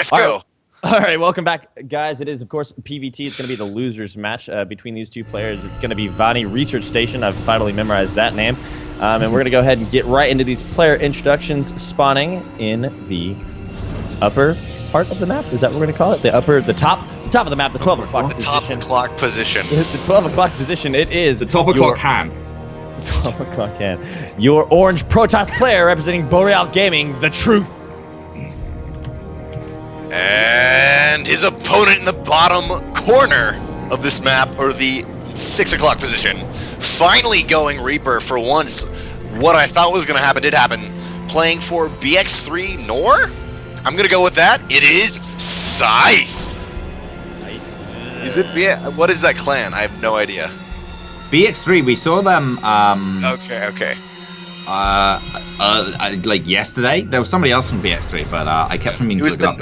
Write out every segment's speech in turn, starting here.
Let's go. All right, welcome back, guys. It is, of course, PvT. It's going to be the losers match between these two players. It's going to be Vani Research Station. I've finally memorized that name. And we're going to go ahead and get right into these player introductions, spawning in the upper part of the map. Is that what we're going to call it? The top of the map, the 12 o'clock position. The top o'clock position. The 12 o'clock position. It is the top o'clock hand. The 12 o'clock hand. Your orange Protoss player representing Boreal Gaming, TheTRUTH. And his opponent in the bottom corner of this map, or the 6 o'clock position, finally going Reaper for once. What I thought was going to happen did happen. Playing for BX3 Nor? I'm going to go with that. It is Scythe. Is it what is that clan? I have no idea. BX3, we saw them. Okay. Like yesterday, there was somebody else from BX3, but I kept from being. It was the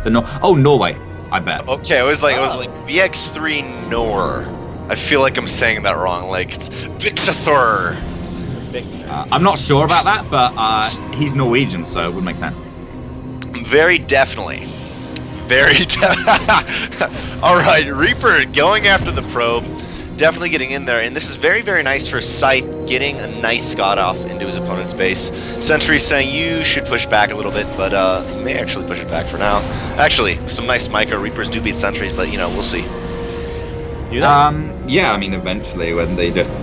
Nor. Oh, Norway, I bet. Okay, it was like BX3 Nor. I feel like I'm saying that wrong. Like it's Vixathur. I'm not sure about that, but he's Norwegian, so it would make sense. Very definitely. All right, Reaper going after the probe. Definitely getting in there, and this is very, very nice for Scythe, getting a nice Scott off into his opponent's base. Sentry saying you should push back a little bit, but he may actually push it back for now. Actually, some nice micro Reapers do beat Sentries, but we'll see. Yeah, I mean, eventually when they just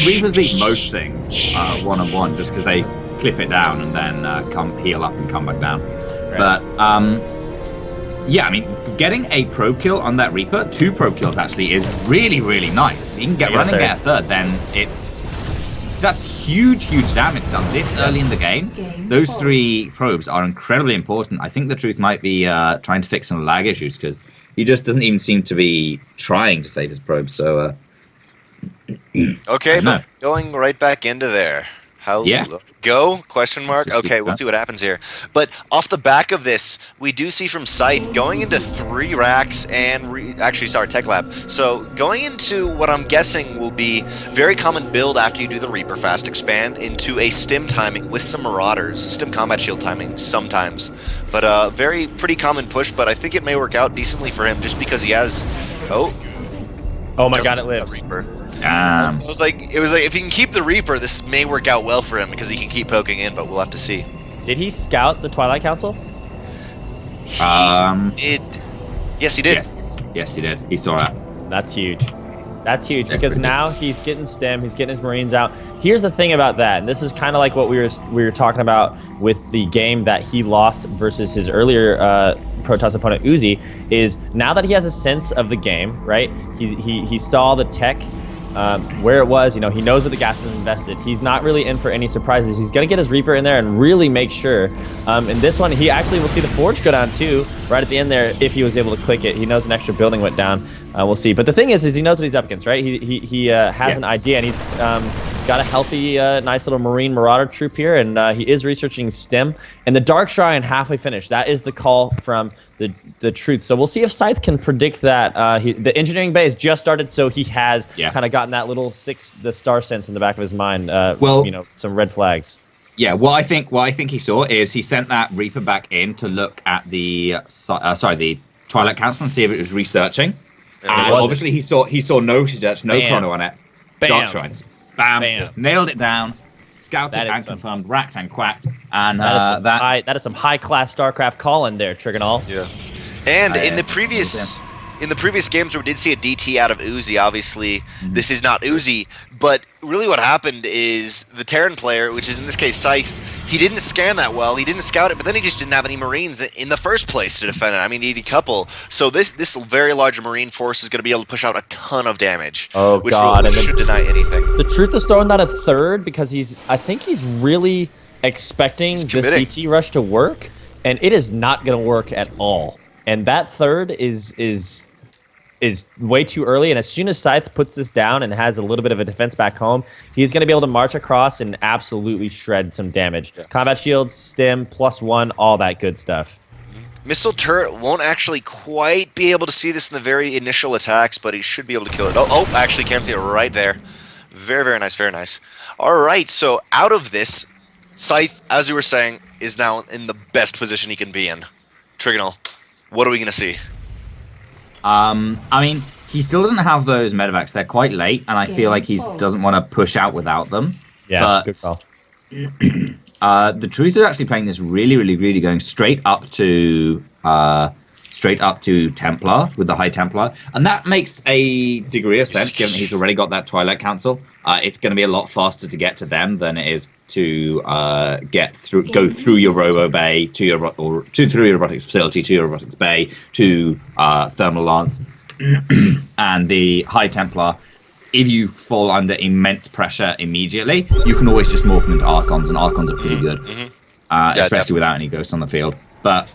Reapers beat most things one-on-one, just because they clip it down and then come heal up and come back down. Right. But yeah, I mean, getting a probe kill on that Reaper, 2 probe kills actually, is really, really nice. If you can get run and get a third, then that's huge damage done this early in the game. Those 3 probes are incredibly important. I think TheTRUTH might be trying to fix some lag issues, because he just doesn't even seem to be trying to save his probes. So, okay, but going right back into there. How go? Question mark. Okay, we'll see what happens here. But off the back of this, we do see from Scythe going into 3 racks and Tech Lab. So going into what I'm guessing will be very common build after you do the Reaper fast expand into a stim timing with some Marauders, stim combat shield timing sometimes. But pretty common push. But I think it may work out decently for him just because he has. Oh my God! It lives. Reaper. So it was like if he can keep the Reaper, this may work out well for him because he can keep poking in, but we'll have to see. Did he scout the Twilight Council? He did. Yes, he did. Yes, he did. He saw it. That's huge. That's huge because now he's getting stem, he's getting his Marines out. Here's the thing about that, and this is kind of like what we were talking about with the game that he lost versus his earlier Protoss opponent Uzi, is now that he has a sense of the game, right? He saw the tech. Where it was, he knows where the gas is invested. He's not really in for any surprises. He's going to get his Reaper in there and really make sure. In this one, he actually will see the Forge go down too, right at the end there, if he was able to click it. He knows an extra building went down. We'll see. But the thing is he knows what he's up against, right? He has an idea, and he's got a healthy, nice little Marine Marauder troop here, and he is researching stem. And the Dark Shrine halfway finished. That is the call from TheTRUTH. So we'll see if Scythe can predict that. The engineering bay has just started, so he has kind of gotten that little the star sense in the back of his mind. Some red flags. Yeah, what I think he saw is he sent that Reaper back in to look at the Twilight Council and see if it was researching. And obviously he saw no research, no chrono on it. Bam. Dark Shrines. Bam. Nailed it down. Scouted and confirmed, racked and quacked, and that is some high-class StarCraft call-in there, Trigonal. Yeah, and in the previous games where we did see a DT out of Uzi, obviously this is not Uzi, but really what happened is the Terran player, which is in this case Scythe, he didn't scan that well, he didn't scout it, but then he just didn't have any Marines in the first place to defend it. I mean, he needed a couple. So this very large Marine force is going to be able to push out a ton of damage. Oh, which God. Which should deny anything. TheTRUTH is throwing that a third because I think he's really expecting this DT rush to work, and it is not going to work at all. And that third is way too early, and as soon as Scythe puts this down and has a little bit of a defense back home, he's going to be able to march across and absolutely shred some damage. Yeah. Combat shields, stim, +1, all that good stuff. Missile turret won't actually quite be able to see this in the very initial attacks, but he should be able to kill it. Oh, actually can't see it right there. Very, very nice, very nice. All right, so out of this, Scythe, as you were saying, is now in the best position he can be in. Trigonal, what are we going to see? I mean, he still doesn't have those medevacs. They're quite late, and I feel like he doesn't want to push out without them. Yeah, but, good call. The Truth is actually playing this really going straight up to Templar with the High Templar, and that makes a degree of sense given that he's already got that Twilight Council. It's going to be a lot faster to get to them than it is to go through your Robo Bay through your robotics facility to your robotics bay to Thermal Lance and the High Templar. If you fall under immense pressure immediately, you can always just morph them into Archons, and Archons are pretty good, especially without any ghosts on the field. But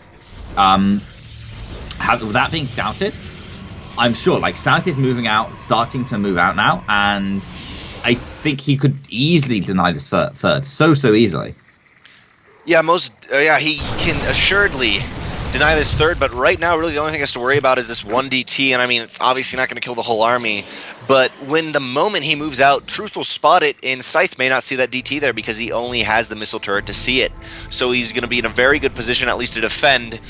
with that being scouted, I'm sure Scythe is starting to move out now, and I think he could easily deny this third so easily. Yeah, he can assuredly deny this third, but right now really the only thing he has to worry about is this 1 DT, and I mean it's obviously not going to kill the whole army, but when the moment he moves out, Truth will spot it, and Scythe may not see that DT there because he only has the missile turret to see it, so he's going to be in a very good position at least to defend.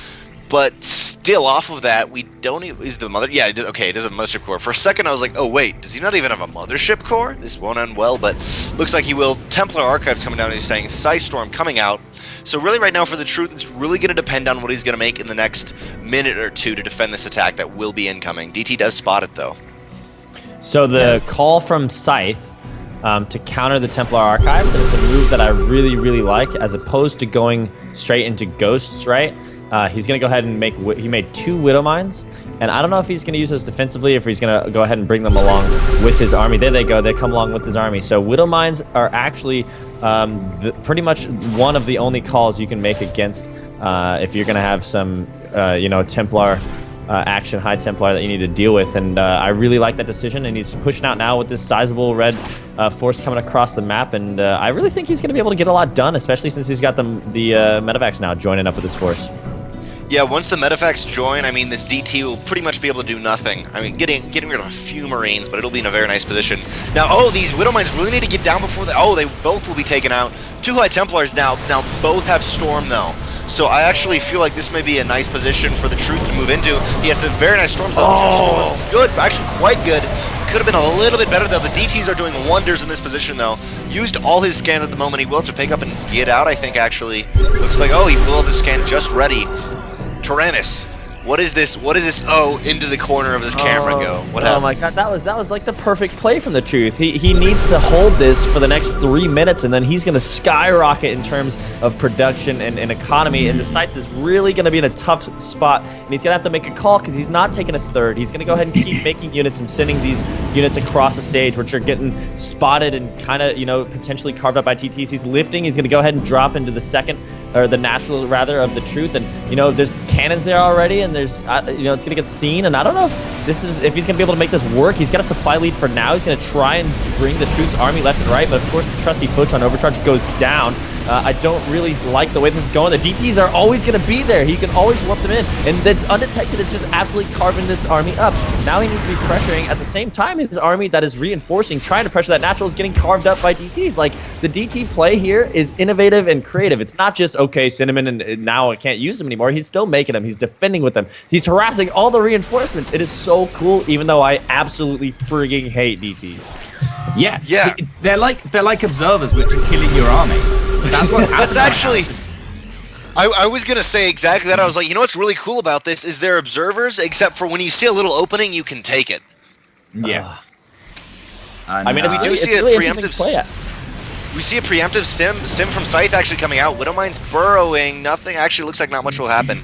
But still, off of that, we don't even... Is the mother... Yeah, okay, it is a mothership core. For a second, I was like, oh, wait, does he not even have a mothership core? This won't end well, but looks like he will. Templar Archives coming down, and he's saying Scythe Storm coming out. So really, right now, for the Truth, it's really going to depend on what he's going to make in the next minute or two to defend this attack that will be incoming. DT does spot it, though. So the call from Scythe to counter the Templar Archives, and it's a move that I really like, as opposed to going straight into Ghosts, right? He's going to go ahead and he made 2 Widow Mines, and I don't know if he's going to use those defensively, if he's going to go ahead and bring them along with his army. There they go, they come along with his army. So Widow Mines are actually pretty much one of the only calls you can make against if you're going to have some, Templar action, High Templar that you need to deal with, and I really like that decision, and he's pushing out now with this sizable red force coming across the map, and I really think he's going to be able to get a lot done, especially since he's got the medevacs now joining up with his force. Yeah, once the medevacs join, I mean, this DT will pretty much be able to do nothing. I mean, getting rid of a few Marines, but it'll be in a very nice position. Now, these Widow Mines really need to get down before they both will be taken out. 2 High Templars now both have Storm, though. So I actually feel like this may be a nice position for the Truth to move into. He has a very nice Storm, though. 2 Storms. Good, actually quite good. Could have been a little bit better, though. The DTs are doing wonders in this position, though. Used all his scans at the moment. He will have to pick up and get out, I think, actually. Looks like, he will have the scan just ready. Tyrannus, what is this? What is this? Into the corner of this camera go. What happened? Oh my god, that was like the perfect play from the Truth. He needs to hold this for the next 3 minutes, and then he's going to skyrocket in terms of production and economy, and the Scythe is really going to be in a tough spot, and he's going to have to make a call because he's not taking a third. He's going to go ahead and keep making units and sending these units across the stage, which are getting spotted and kind of, potentially carved up by TTs. He's lifting. He's going to go ahead and drop into the second, or the national rather, of the Truth, and there's cannons there already, and there's it's gonna get seen, and I don't know if he's gonna be able to make this work. He's got a supply lead for now. He's gonna try and bring the Truth's army left and right, but of course the trusty Photon Overcharge goes down. I don't really like the way this is going. The DTs are always going to be there. He can always whoop them in, and that's undetected. It's just absolutely carving this army up. Now he needs to be pressuring. At the same time, his army that is reinforcing, trying to pressure that natural, is getting carved up by DTs. Like, the DT play here is innovative and creative. It's not just, okay, Cinnamon, and now I can't use him anymore. He's still making them. He's defending with them. He's harassing all the reinforcements. It is so cool, even though I absolutely frigging hate DTs. Yeah. They're like observers which are killing your army. That's what happens. That's actually... I was going to say exactly that. I was like, what's really cool about this is they're observers, except for when you see a little opening, you can take it. Yeah. I mean, we do see a preemptive... We see a preemptive sim from Scythe actually coming out. Widow Mine's burrowing. Nothing. Actually, looks like not much will happen.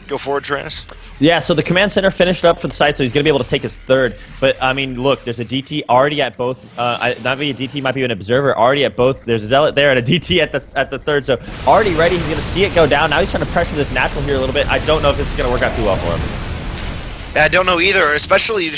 Go forward, Tyrannus. Yeah, so the command center finished up for the site, so he's going to be able to take his third. But, I mean, look, there's a DT already at both. Not be a DT, might be an observer already at both. There's a Zealot there and a DT at the third. So already ready. He's going to see it go down. Now he's trying to pressure this natural here a little bit. I don't know if this is going to work out too well for him. I don't know either, especially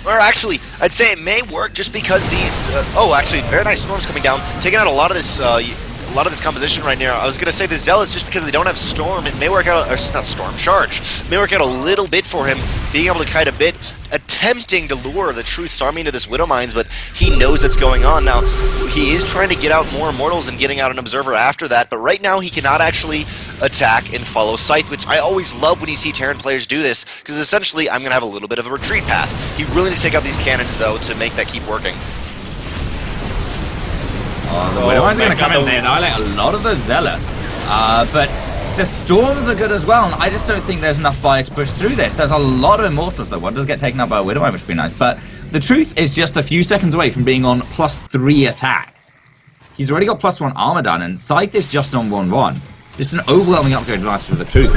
actually, I'd say it may work just because these. Actually, very nice storms coming down, taking out a lot of this composition right now. I was gonna say the Zealots, just because they don't have Storm, it may work out. Or not Storm, Charge. It may work out a little bit for him, being able to kite a bit, attempting to lure the Truth's army into this Widow Mines, but he knows that's going on. Now, he is trying to get out more Immortals and getting out an Observer after that, but right now he cannot actually attack and follow Scythe, which I always love when you see Terran players do this, because essentially I'm going to have a little bit of a retreat path. He really needs to take out these cannons, though, to make that keep working. The Widowmine's going to come in there and annihilate a lot of those Zealots, but the Storms are good as well, and I just don't think there's enough fire to push through this. There's a lot of Immortals, though. One does get taken out by a Widowmine, which would be nice, but the Truth is just a few seconds away from being on +3 attack. He's already got +1 armor done, and Scythe is just on 1-1. Just an overwhelming upgrade advantage for the Truth.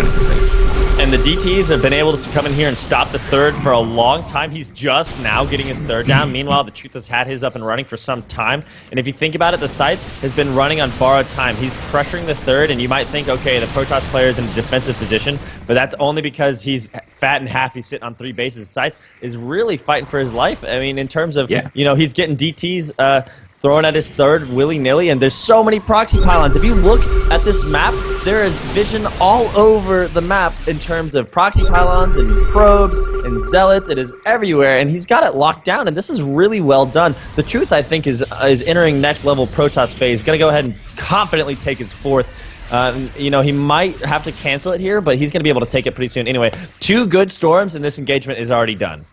And the DTs have been able to come in here and stop the third for a long time. He's just now getting his third down. Meanwhile, the Truth has had his up and running for some time. And if you think about it, the Scythe has been running on borrowed time. He's pressuring the third, and you might think, okay, the Protoss player is in a defensive position, but that's only because he's fat and happy sitting on 3 bases. Scythe is really fighting for his life. I mean, in terms of, you know, he's getting DTs thrown at his third willy-nilly, and there's so many proxy pylons. If you look at this map, there is vision all over the map in terms of proxy pylons and probes and zealots. It is everywhere, and he's got it locked down, and this is really well done. The Truth, I think, is entering next level Protoss phase. He's going to go ahead and confidently take his 4th. You know, he might have to cancel it here, but he's going to be able to take it pretty soon. Anyway, 2 good storms, and this engagement is already done.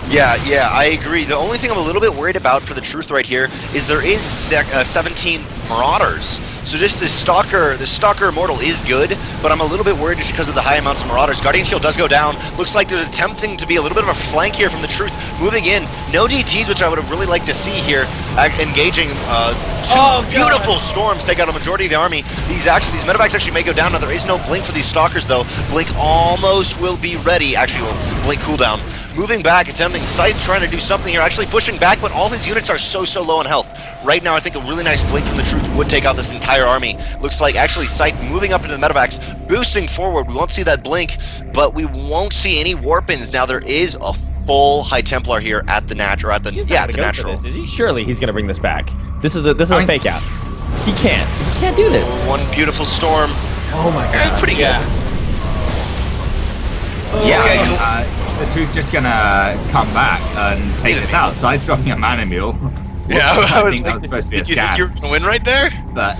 Yeah, I agree. The only thing I'm a little bit worried about for the Truth right here is there is 17 Marauders. So just the Stalker Immortal is good, but I'm a little bit worried just because of the high amounts of Marauders. Guardian Shield does go down. Looks like they're attempting to be a little bit of a flank here from the Truth. Moving in. No DTs, which I would have really liked to see here, engaging two beautiful storms, take out a majority of the army. These medevacs actually may go down. Now there is no blink for these Stalkers, though. Blink almost will be ready. Actually, will blink cooldown. Moving back, attempting Scythe, trying to do something here, actually pushing back, but all his units are so low on health. Right now, I think a really nice blink from the Truth would take out this entire army. Looks like actually Scythe moving up into the medevacs, boosting forward. We won't see that blink, but we won't see any warp-ins. Now there is a full High Templar here at the natural. At the natural. Is he? Surely he's going to bring this back. This is a fake out. He can't do this. One beautiful storm. Oh my god. Pretty good. Yeah. Okay, cool. The Truth just gonna come back and take this out. Scythe's dropping a mana mule. Yeah, I think that was supposed to be a scam. Did you think you were gonna win right there? But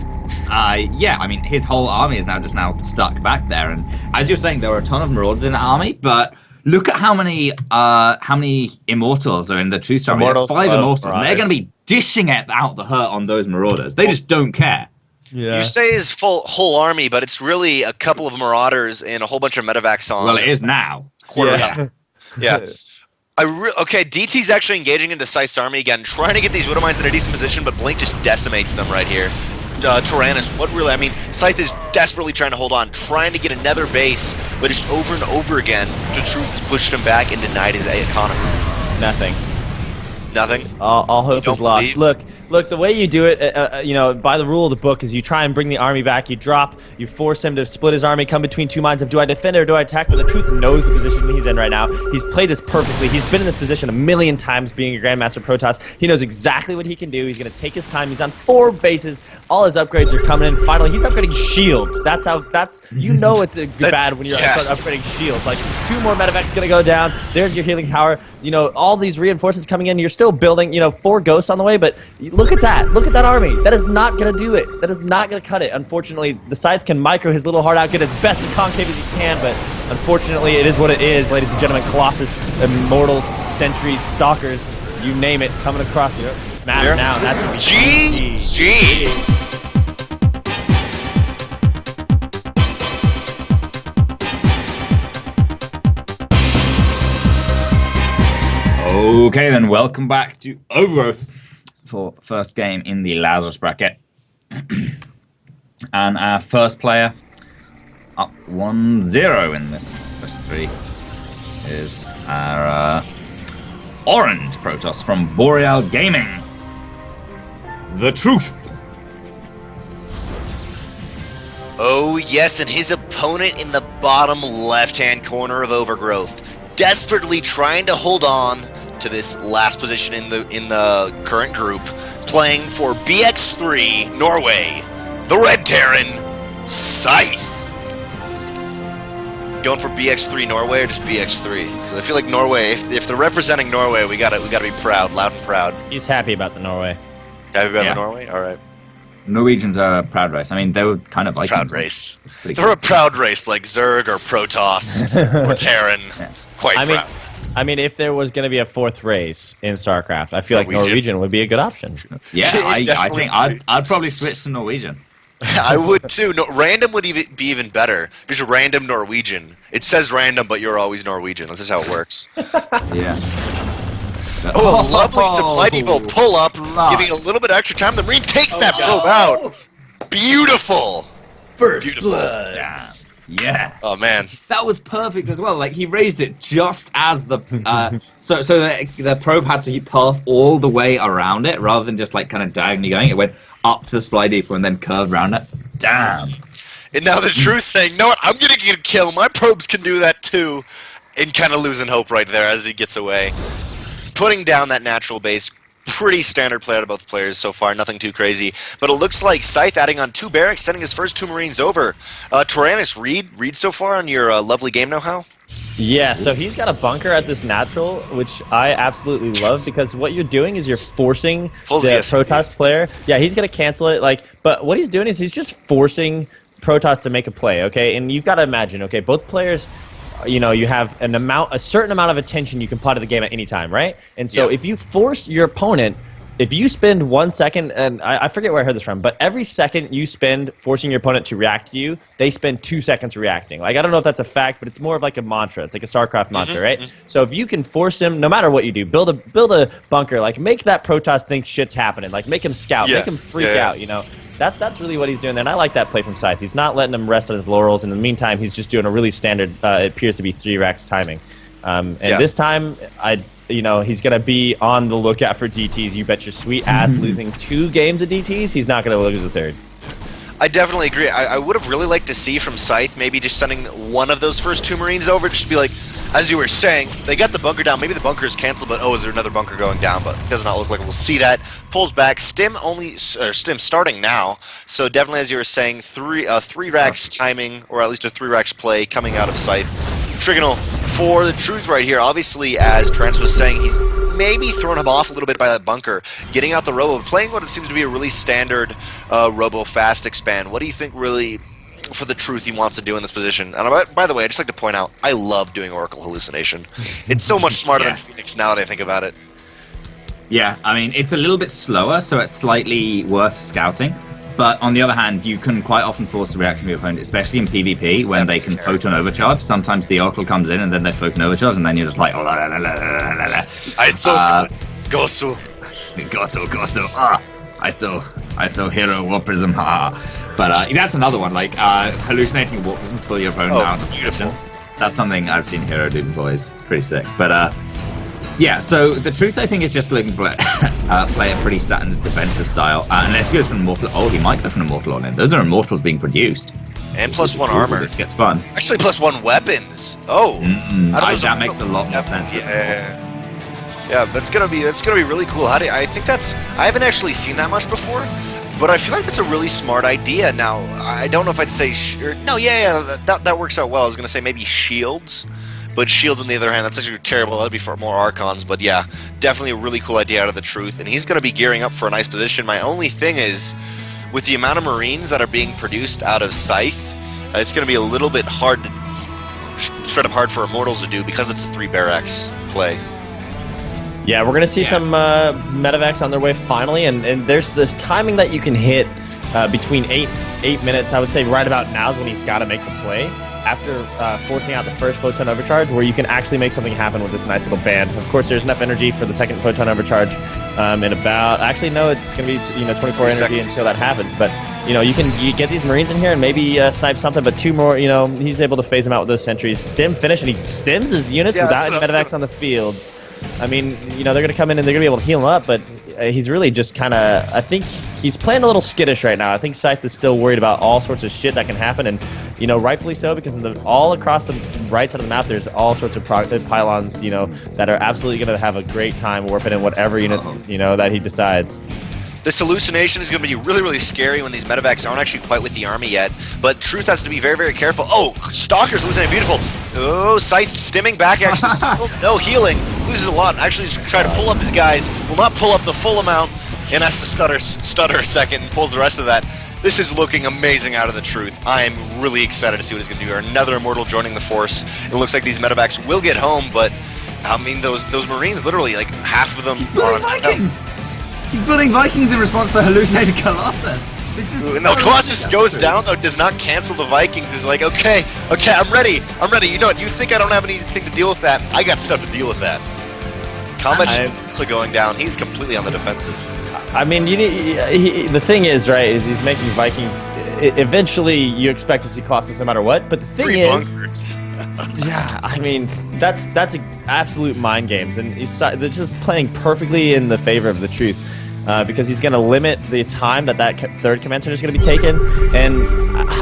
yeah, I mean, his whole army is now stuck back there. And as you're saying, there were a ton of Marauders in the army, but look at how many Immortals are in the Truth's army. There's 5 Immortals, and they're gonna be dishing out the hurt on those Marauders. They just don't care. Yeah. You say his whole army, but it's really a couple of Marauders and a whole bunch of medevacs on. Well, it is now. Quarter half. Yeah. Okay, DT's actually engaging into Scythe's army again, trying to get these Widowmines in a decent position, but Blink just decimates them right here. Tyrannus, I mean, Scythe is desperately trying to hold on, trying to get another base, but just over and over again, the Truth has pushed him back and denied his economy. Nothing. All hope is lost. Look, the way you do it, you know, by the rule of the book, is you try and bring the army back, you drop, you force him to split his army, come between 2 minds of do I defend or do I attack, but the Truth knows the position he's in right now. He's played this perfectly. He's been in this position a million times being a Grandmaster Protoss. He knows exactly what he can do. He's going to take his time. He's on 4 bases. All his upgrades are coming in. Finally, he's upgrading shields. You know it's bad when you're upgrading shields. Like, 2 more medevacs going to go down. There's your healing power. You know, all these reinforcements coming in. You're still building, you know, 4 ghosts on the way, but look at that. Look at that army. That is not going to do it. That is not going to cut it. Unfortunately, the Scythe can micro his little heart out, get as best as concave as he can, but unfortunately, it is what it is, ladies and gentlemen. Colossus, Immortals, Sentries, Stalkers, you name it, coming across the map now. That's GG. Okay, then welcome back to Overgrowth for first game in the Lazarus bracket. And our first player up 1-0 in this best 3 is our orange Protoss from Boreal Gaming, The Truth. Oh yes, and his opponent in the bottom left-hand corner of Overgrowth, desperately trying to hold on to this last position in the current group, playing for BX3 Norway, the Red Terran, Scythe. Going for BX3 Norway or just BX3? Because I feel like Norway, if they're representing Norway, we gotta be proud, loud and proud. He's happy about the Norway. Happy about the Norway? All right. Norwegians are a proud race. I mean, they were kind of like proud race. They're a proud race, like Zerg or Protoss or Terran. Yeah. Quite proud. I mean, if there was going to be a fourth race in StarCraft, I feel like Norwegian would be a good option. Yeah, I think I'd probably switch to Norwegian. I would too. No, random would be even better. Just random Norwegian. It says random, but you're always Norwegian. This is how it works. Yeah. Oh, a lovely supply depot pull up, giving a little bit extra time. The Marine takes that probe out. Beautiful. First blood. Damn. Yeah. Oh man, that was perfect as well. Like he raised it just as the so the probe had to path all the way around it rather than just like kind of diagonally going. It went up to the supply depot and then curved around it. Damn. And now the truth saying, "No, I'm gonna get a kill. My probes can do that too," and kind of losing hope right there as he gets away, putting down that natural base. Pretty standard play out of both players so far, nothing too crazy. But it looks like Scythe adding on 2 barracks, sending his first 2 Marines over. Tyrannus, read so far on your lovely game know-how? Yeah, so he's got a bunker at this natural, which I absolutely love, because what you're doing is you're forcing the Protoss player. Yeah, he's going to cancel it, but what he's doing is he's just forcing Protoss to make a play, okay? And you've got to imagine, okay, both players... You know, you have a certain amount of attention you can put to the game at any time, right? And so if you force your opponent, if you spend 1 second, and I forget where I heard this from, but every second you spend forcing your opponent to react to you, they spend 2 seconds reacting. Like, I don't know if that's a fact, but it's more of like a mantra. It's like a StarCraft mantra, right? So if you can force him, no matter what you do, build a bunker, like make that Protoss think shit's happening, like make him scout, make him freak out, you know? That's really what he's doing, and I like that play from Scythe. He's not letting him rest on his laurels. In the meantime, he's just doing a really standard, it appears to be 3 racks timing. This time, he's going to be on the lookout for DTs. You bet your sweet ass losing 2 games of DTs, he's not going to lose a 3rd. I definitely agree. I would have really liked to see from Scythe maybe just sending one of those first 2 Marines over, just to be like, as you were saying, they got the bunker down. Maybe the bunker is canceled, but is there another bunker going down? But it does not look like it. We'll see that. Pulls back. Stim starting now. So definitely, as you were saying, 3 racks timing, or at least a 3 racks play coming out of Scythe. Trigonal for the truth right here. Obviously, as Trance was saying, he's maybe thrown him off a little bit by that bunker. Getting out the robo, playing what it seems to be a really standard robo fast expand. What do you think really... for the truth he wants to do in this position? And by the way, I'd just like to point out, I love doing Oracle Hallucination. It's so much smarter than Phoenix now that I think about it. Yeah, I mean, it's a little bit slower, so it's slightly worse for scouting. But on the other hand, you can quite often force a reaction of your opponent, especially in PvP, when they can photon overcharge. Sometimes the Oracle comes in and then they photon overcharge, and then you're just like, oh, la, la, la, la, la, la. I saw Gosu. I saw Hero Warp Prism, But that's another one, like hallucinating Warp Prism for your opponent. Oh, it's beautiful. That's something I've seen Hero do before. It's pretty sick. But yeah, so the truth, I think, is just looking to play a pretty standard defensive style. Unless he goes for an Immortal. Oh, he might go for an Immortal on him. Those are Immortals being produced. And +1 armor. This gets fun. Actually, +1 weapons. Oh, that makes a lot more sense. Yeah, that's gonna be really cool. I haven't actually seen that much before, but I feel like that's a really smart idea. Now, I don't know if I'd say that works out well. I was gonna say maybe shields, but shields on the other hand, that's actually terrible. That'd be for more Archons. But yeah, definitely a really cool idea out of the truth, and he's gonna be gearing up for a nice position. My only thing is, with the amount of Marines that are being produced out of Scythe, it's gonna be a little bit hard straight up hard for Immortals to do because it's a 3 barracks play. Yeah, we're going to see some medevacs on their way finally, and there's this timing that you can hit between 8 minutes. I would say right about now is when he's got to make the play after forcing out the first photon overcharge, where you can actually make something happen with this nice little band. Of course, there's enough energy for the second photon overcharge in about... Actually, no, it's going to be 24 energy until that happens. But you get these Marines in here and maybe snipe something, but 2 more. He's able to phase them out with those sentries. Stim finish, and he stims his units without medevacs on the field. I mean, they're going to come in and they're going to be able to heal him up, but he's really just kind of... I think he's playing a little skittish right now. I think Scythe is still worried about all sorts of shit that can happen, and, rightfully so, because all across the right side of the map, there's all sorts of pylons, that are absolutely going to have a great time warping in whatever units, that he decides. This hallucination is going to be really, really scary when these medevacs aren't actually quite with the army yet. But Truth has to be very, very careful. Oh, Stalker's hallucinating beautiful. Oh, Scythe stimming back, actually. No healing. Loses a lot. Actually, he's trying to pull up his guys. Will not pull up the full amount. and has to stutter a second and pulls the rest of that. This is looking amazing out of the Truth. I am really excited to see what he's going to do here. Another Immortal joining the force. It looks like these medevacs will get home, but I mean, those Marines, literally, like, half of them are on Vikings! He's building Vikings in response to the hallucinated Colossus. No, Colossus goes down, though, does not cancel the Vikings. He's like, okay, I'm ready. You know what, you think I don't have anything to deal with that? I got stuff to deal with that. Combat is also going down. He's completely on the defensive. I mean, the thing is, right, is he's making Vikings. Eventually, you expect to see Colossus no matter what, but the thing is... yeah, I mean, that's absolute mind games, and they're just playing perfectly in the favor of the Truth. Because he's going to limit the time that third commencer is going to be taken, and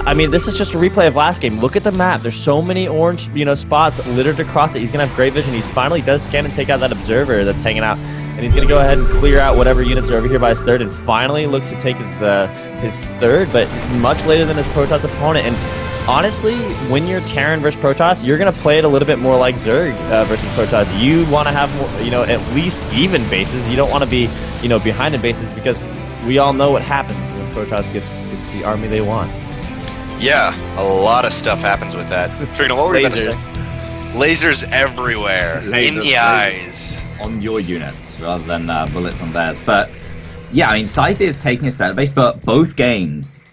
I mean, this is just a replay of last game. Look at the map. There's so many orange, spots littered across it. He's going to have great vision. He finally does scan and take out that observer that's hanging out, and he's going to go ahead and clear out whatever units are over here by his third, and finally look to take his third, but much later than his Protoss opponent. And honestly, when you're Terran versus Protoss, you're going to play it a little bit more like Zerg versus Protoss. You want to have more, at least even bases. You don't want to be, behind in bases, because we all know what happens when Protoss gets the army they want. Yeah, a lot of stuff happens with that. Trina, what were you about to say? Lasers everywhere. In the eyes. On your units, rather than bullets on theirs. But, yeah, I mean, Scythe is taking his third base, but both games...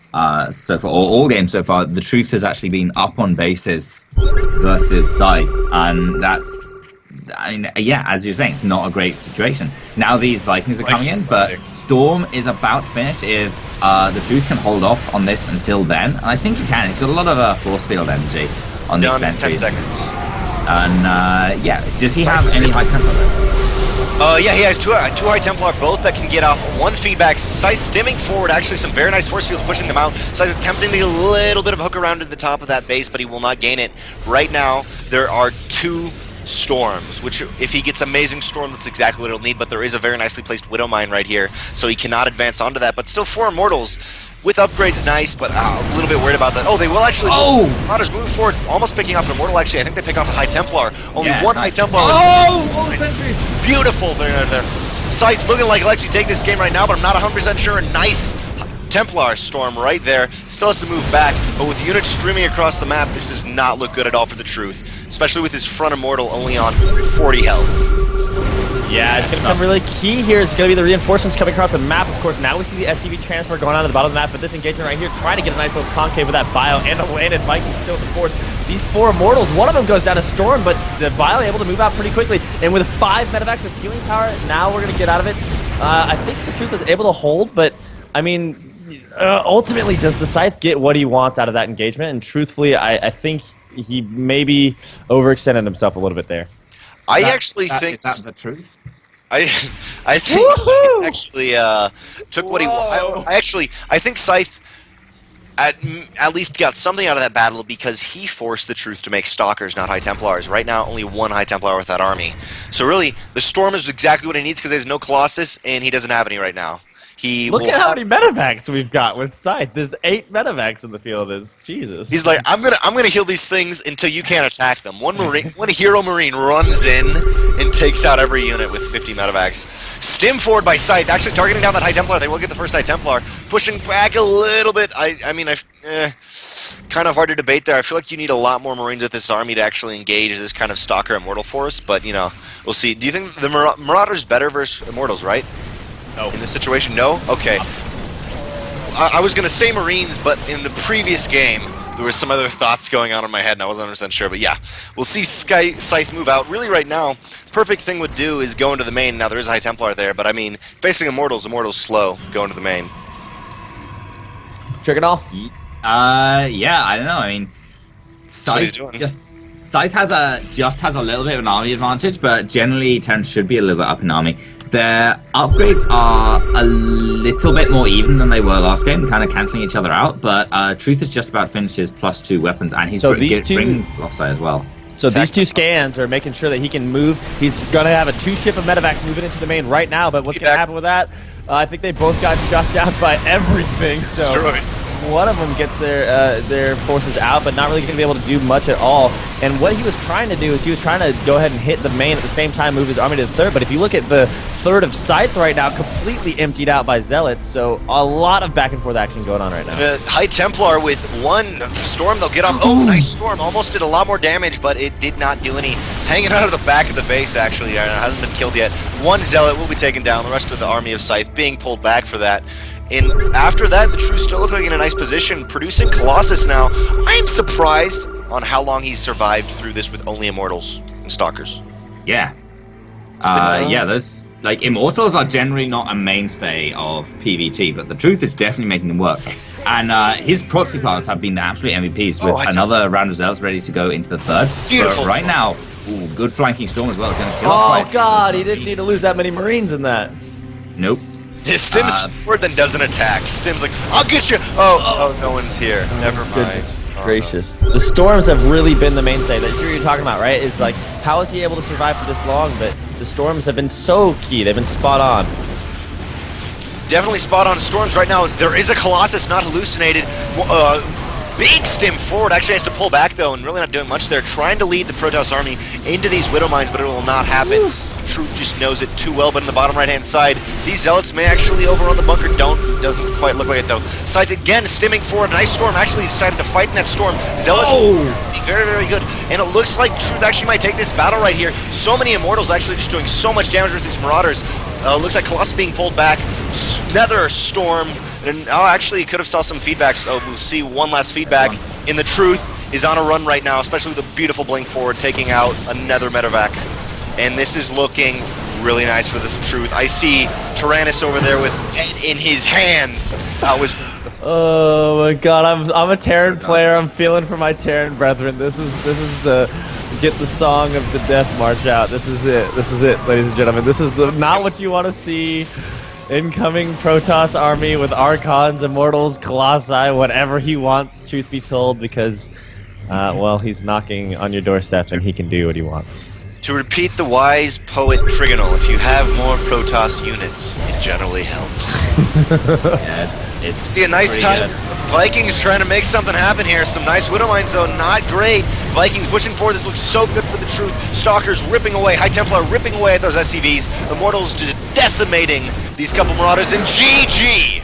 so far, or all games so far, the Truth has actually been up on bases versus Scythe, and that's, I mean, yeah, as you're saying, it's not a great situation. Now these Vikings are coming in, but Storm is about to finish if the Truth can hold off on this until then, and I think he can. He's got a lot of force field energy on these sentries. 10 seconds. And, yeah, does he have any high tempo? Yeah, he has two High Templar, both that can get off one feedback. Scythe stimming forward, actually some very nice force field pushing them out. Scythe attempting to get a little bit of a hook around to the top of that base, but he will not gain it. Right now, there are 2 Storms, which if he gets Amazing Storm, that's exactly what he'll need, but there is a very nicely placed Widow Mine right here, so he cannot advance onto that, but still 4 Immortals. With upgrades, nice, but a little bit worried about that. Oh, they will actually... Oh! Marauders moving forward, almost picking off an Immortal, actually. I think they pick off a High Templar. Only one High Templar. Oh! All the sentries! Beautiful there. Scythe looking like he'll actually take this game right now, but I'm not 100% sure. A nice Templar Storm right there. Still has to move back, but with units streaming across the map, this does not look good at all for the Truth. Especially with his front Immortal only on 40 health. Yeah, it's going to become really key here. It's going to be the reinforcements coming across the map. Of course, now we see the SCV transfer going on at the bottom of the map, but this engagement right here, trying to get a nice little concave with that Bio and a landed Viking still with the force. These 4 Immortals, one of them goes down to Storm, but the Bio able to move out pretty quickly. And with 5 medevacs of healing power, now we're going to get out of it. I think the Truth is able to hold, but, I mean, ultimately, does the Scythe get what he wants out of that engagement? And truthfully, I think he maybe overextended himself a little bit there. I actually think... Is that the Truth? I think Scythe actually took what he wanted. I think Scythe at least got something out of that battle because he forced the Truth to make Stalkers, not High Templars. Right now, only 1 High Templar with that army. So really, the Storm is exactly what he needs because there's no Colossus, and he doesn't have any right now. Look at how many medevacs we've got with Scythe. There's 8 medevacs in the field. Jesus. He's like, I'm gonna heal these things until you can't attack them. One hero Marine runs in and takes out every unit with 50 medevacs. Stim forward by Scythe, actually targeting down that High Templar. They will get the first High Templar. Pushing back a little bit. I mean, kind of hard to debate there. I feel like you need a lot more Marines with this army to actually engage this kind of Stalker Immortal force, but, we'll see. Do you think the Marauder's better versus Immortals, right? No. In this situation, no? Okay. I was going to say Marines, but in the previous game, there were some other thoughts going on in my head, and I wasn't 100% sure. But yeah, we'll see Scythe move out. Really, right now, perfect thing would do is go into the main. Now, there is a High Templar there, but I mean, facing Immortals slow, go into the main. Trick it all? Yeah, I don't know. I mean, Scythe just has a little bit of an army advantage, but generally, Terrans should be a little bit up in army. Their upgrades are a little bit more even than they were last game, kind of cancelling each other out, but Truth is just about to finish his +2 weapons, and he's bringing Colossi as well. So these 2 scans are making sure that he can move. He's going to have a 2 ship of medevacs moving into the main right now, but what's going to happen with that? I think they both got shot down by everything. So one of them gets their forces out, but not really going to be able to do much at all. And what he was trying to do is he was trying to go ahead and hit the main at the same time, move his army to the third. But if you look at the third of Scythe right now, completely emptied out by Zealots, so a lot of back and forth action going on right now. The High Templar with one Storm, they'll get off. Oh, nice Storm, almost did a lot more damage, but it did not do any. Hanging out of the back of the base, actually, hasn't been killed yet. One Zealot will be taken down, the rest of the army of Scythe being pulled back for that. And after that, the Truth still looking in a nice position, producing Colossus now. I am surprised on how long he's survived through this with only Immortals and Stalkers. Yeah. Yeah, those, like, Immortals are generally not a mainstay of PvT, but the Truth is definitely making them work. And his proxy plants have been the absolute MVPs, with another round of Zealots ready to go into the third. Beautiful. But right now, good flanking Storm as well. Going to kill oh, God, he didn't need to lose that many Marines in that. Nope. Stim's forward, then doesn't attack. Stim's like, I'll get you. Oh, no one's here. Never mind. Goodness gracious. The Storms have really been the mainstay. That's what you're talking about, right? It's like, how is he able to survive for this long? But the Storms have been so key. They've been spot on. Definitely spot on Storms right now. There is a Colossus, not hallucinated. Big Stim forward. Actually has to pull back, though, and really not doing much there. Trying to lead the Protoss army into these Widow Mines, but it will not happen. Woo. Truth just knows it too well, but in the bottom right-hand side, these Zealots may actually overrun the bunker. Doesn't quite look like it, though. Scythe again, stimming forward. Nice Storm. Actually decided to fight in that Storm. Zealots be very, very good. And it looks like Truth actually might take this battle right here. So many Immortals actually just doing so much damage with these Marauders. Looks like Colossus being pulled back. Another Storm. And actually, could have saw some feedback. So we'll see one last feedback. In the Truth is on a run right now, especially with a beautiful blink forward, taking out another Medevac. And this is looking really nice for the Truth. I see Tyrannus over there with his head in his hands. Oh my God! I'm a Terran player. I'm feeling for my Terran brethren. This is the get the song of the Death March out. This is it. This is it, ladies and gentlemen. This is not what you want to see. Incoming Protoss army with Archons, Immortals, Colossi, whatever he wants. Truth be told, because well, he's knocking on your doorstep and he can do what he wants. To repeat the wise poet Trigonal, if you have more Protoss units, it generally helps. Yeah, it's see a nice time. Vikings trying to make something happen here. Some nice Widow Mines, though, not great. Vikings pushing forward. This looks so good for the Truth. Stalkers ripping away. High Templar ripping away at those SCVs. Immortals just decimating these couple Marauders. And GG!